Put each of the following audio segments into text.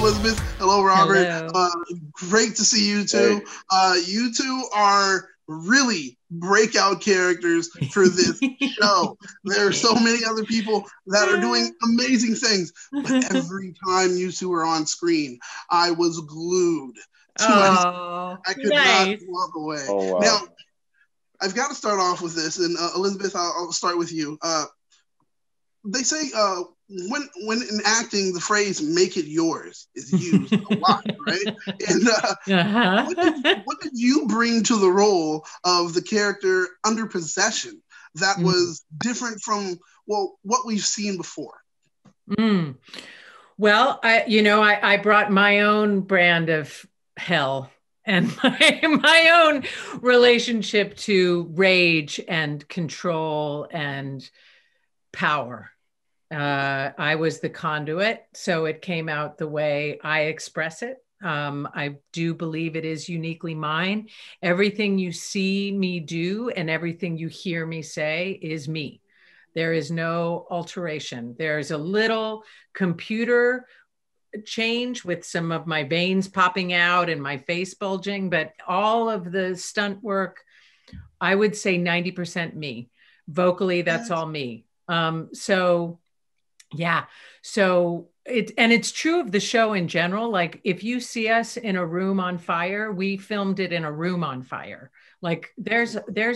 Elizabeth. Hello, Robert. Hello. Great to see you two. You two are really breakout characters for this show. There are so many other people that are doing amazing things, but every time you two are on screen, I was glued to my. I could not walk away. Oh, wow. Now, I've got to start off with this, and Elizabeth, I'll start with you. They say when in acting, the phrase "make it yours" is used a lot, right? And what did you bring to the role of the character under possession that was different from what we've seen before? Well, I brought my own brand of hell and my own relationship to rage and control and power. I was the conduit, so it came out the way I express it. I do believe it is uniquely mine. Everything you see me do and everything you hear me say is me. There is no alteration. There's a little computer change with some of my veins popping out and my face bulging, but all of the stunt work, I would say 90% me. Vocally, that's all me. It's true of the show in general. Like if you see us in a room on fire, we filmed it in a room on fire. Like there's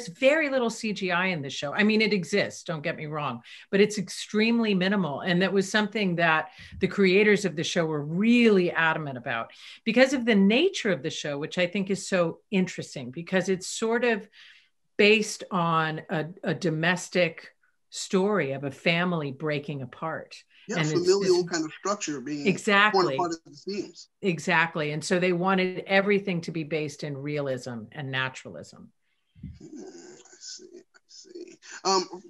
very little CGI in the show. I mean, it exists, don't get me wrong, but it's extremely minimal. And that was something that the creators of the show were really adamant about because of the nature of the show, which I think is so interesting because it's sort of based on a domestic story of a family breaking apart. Yeah, and familial kind of structure being exactly part of the themes. Exactly. And so they wanted everything to be based in realism and naturalism. I see.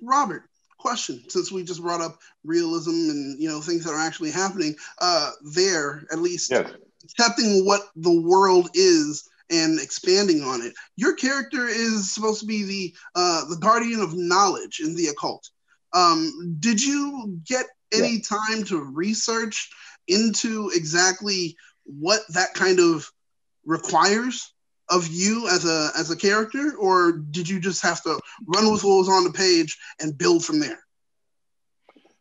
Robert, question, since we just brought up realism and things that are actually happening there, at least accepting what the world is and expanding on it. Your character is supposed to be the guardian of knowledge in the occult. Did you get any time to research into exactly what that kind of requires of you as a character, or did you just have to run with what was on the page and build from there?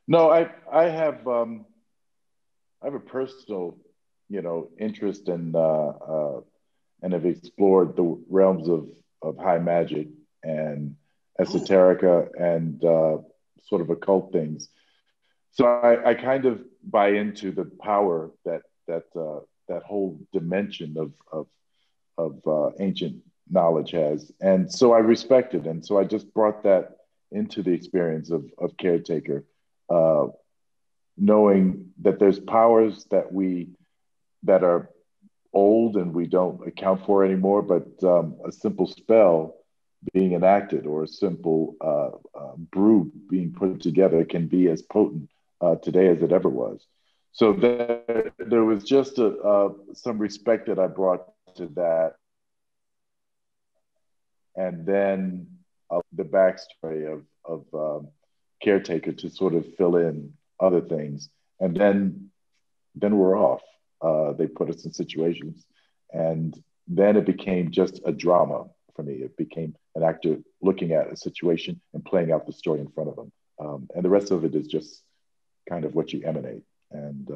No, I have a personal interest in and have explored the realms of high magic and esoterica and sort of occult things. So I kind of buy into the power that whole dimension of ancient knowledge has. And so I respect it. And so I just brought that into the experience of Caretaker, knowing that there's powers that are old and we don't account for anymore, but a simple spell being enacted or a simple brew being put together can be as potent today as it ever was. So there was just some respect that I brought to that. And then the backstory of Caretaker to sort of fill in other things. And then we're off. They put us in situations. And then it became just a drama for me. It became an actor looking at a situation and playing out the story in front of them. And the rest of it is just kind of what you emanate. And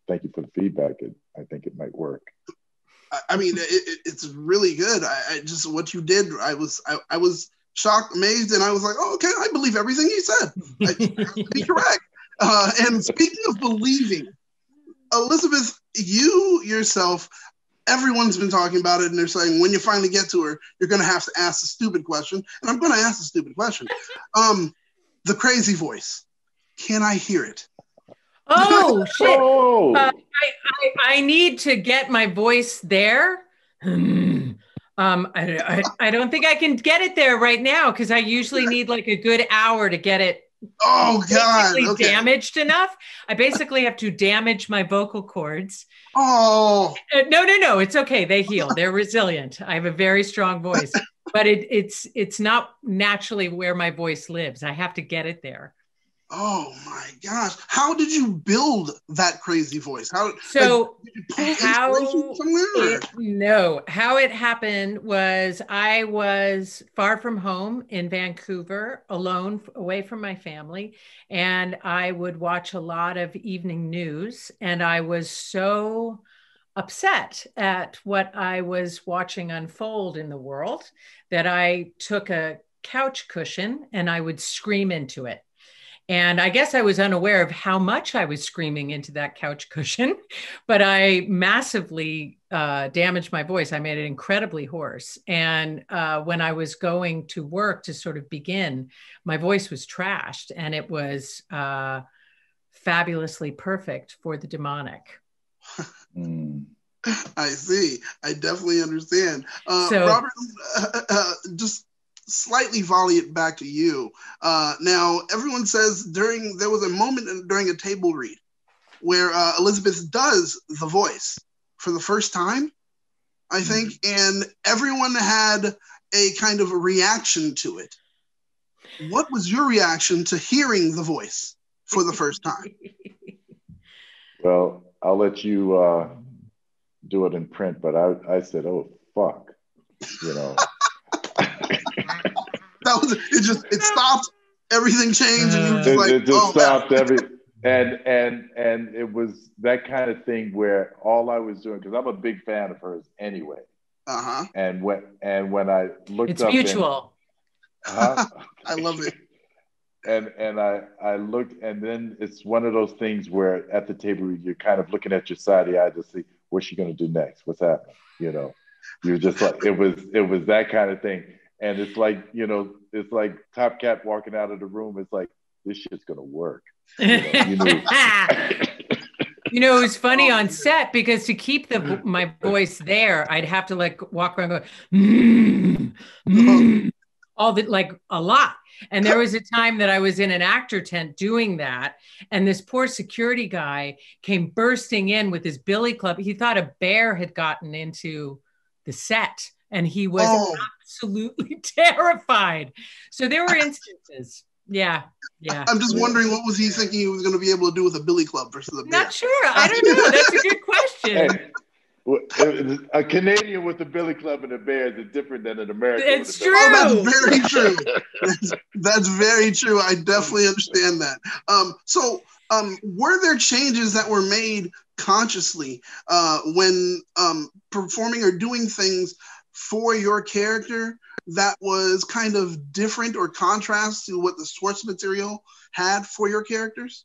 thank you for the feedback. I think it might work. I mean, it's really good. I just what you did. I was shocked, amazed, and I was like, "Oh, okay, I believe everything you said. I have to be correct." And speaking of believing, Elizabeth, you yourself, everyone's been talking about it, and they're saying when you finally get to her, you're going to have to ask the stupid question, and I'm going to ask the stupid question. The crazy voice. Can I hear it? Oh, shit. I need to get my voice there. I don't think I can get it there right now because I usually need like a good hour to get it. Oh, God. Okay. Damaged enough. I basically have to damage my vocal cords. Oh. No. It's okay. They heal. They're resilient. I have a very strong voice, but it's not naturally where my voice lives. I have to get it there. Oh my gosh. How did you build that crazy voice? How did you pull inspiration somewhere? No, how it happened was I was far from home in Vancouver, alone, away from my family, and I would watch a lot of evening news, and I was so upset at what I was watching unfold in the world that I took a couch cushion and I would scream into it. And I guess I was unaware of how much I was screaming into that couch cushion, but I massively damaged my voice. I made it incredibly hoarse. And when I was going to work to sort of begin, my voice was trashed, and it was fabulously perfect for the demonic. I see. I definitely understand. Robert, just slightly volley it back to you. Now, everyone says there was a moment during a table read where Elizabeth does the voice for the first time, I think, and everyone had a kind of a reaction to it. What was your reaction to hearing the voice for the first time? Well, I'll let you do it in print, but I said, "Oh fuck," you know. That was it stopped, everything changed, and you were just like, it just stopped and it was that kind of thing where all I was doing, because I'm a big fan of hers anyway. And when I looked it's up, it's mutual. I love it. And I looked, and then it's one of those things where at the table you're kind of looking at your side of the eye to see what's she going to do next, what's happening, you know. You're just like, it was that kind of thing. And it's like, you know, it's like Top Cat walking out of the room. It's like, this shit's gonna work. You know, it was funny on set, because to keep my voice there, I'd have to like walk around going, all that, like a lot. And there was a time that I was in an actor tent doing that, and this poor security guy came bursting in with his billy club. He thought a bear had gotten into the set, and he was absolutely terrified. So there were instances. Yeah. I'm just wondering, what was he thinking he was going to be able to do with a billy club versus a bear? Not sure. I don't know. That's a good question. Hey, a Canadian with a billy club and a bear is different than an American. It's true. Oh, that's very true. That's very true. I definitely understand that. So were there changes that were made consciously when performing or doing things for your character that was kind of different or contrast to what the source material had for your characters?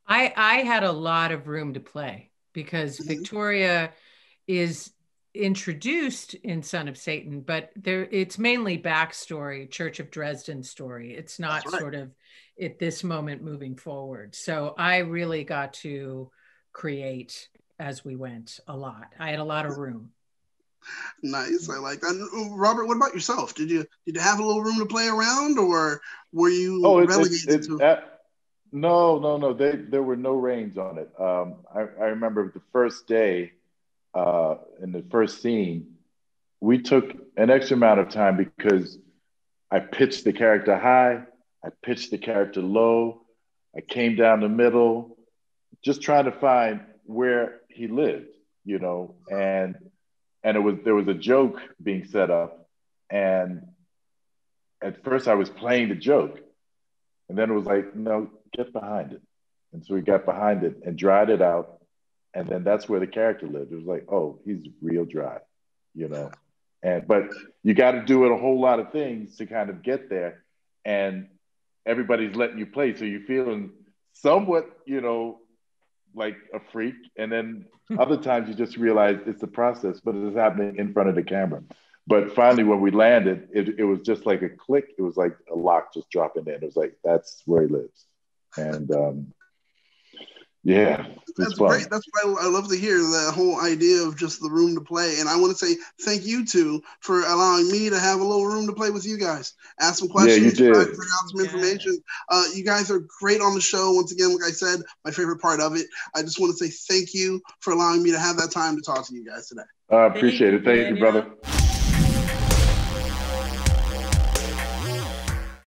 I had a lot of room to play, because Victoria is introduced in Son of Satan, but it's mainly backstory, Church of Dresden story. It's not sort of at this moment moving forward. So I really got to create as we went a lot. I had a lot of room. Nice, I like that. Robert, what about yourself? Did you have a little room to play around, or were you relegated to? No. There were no reins on it. I remember the first day in the first scene, we took an extra amount of time because I pitched the character high, I pitched the character low, I came down the middle, just trying to find where he lived, you know, and there was a joke being set up, and at first I was playing the joke, and then it was like, no, get behind it. And so we got behind it and dried it out, and then that's where the character lived. It was like, oh, he's real dry, you know. But you got to do it a whole lot of things to kind of get there, and everybody's letting you play, so you're feeling somewhat, you know, like a freak, and then other times you just realize it's the process, but it's happening in front of the camera. But finally, when we landed, it was just like a click. It was like a lock just dropping in. It was like, that's where he lives. And yeah, that's great. That's what I love to hear, the whole idea of just the room to play. And I want to say thank you two for allowing me to have a little room to play with you guys. Ask some questions, bring out some information. You guys are great on the show. Once again, like I said, my favorite part of it. I just want to say thank you for allowing me to have that time to talk to you guys today. I appreciate it. Thank you, brother.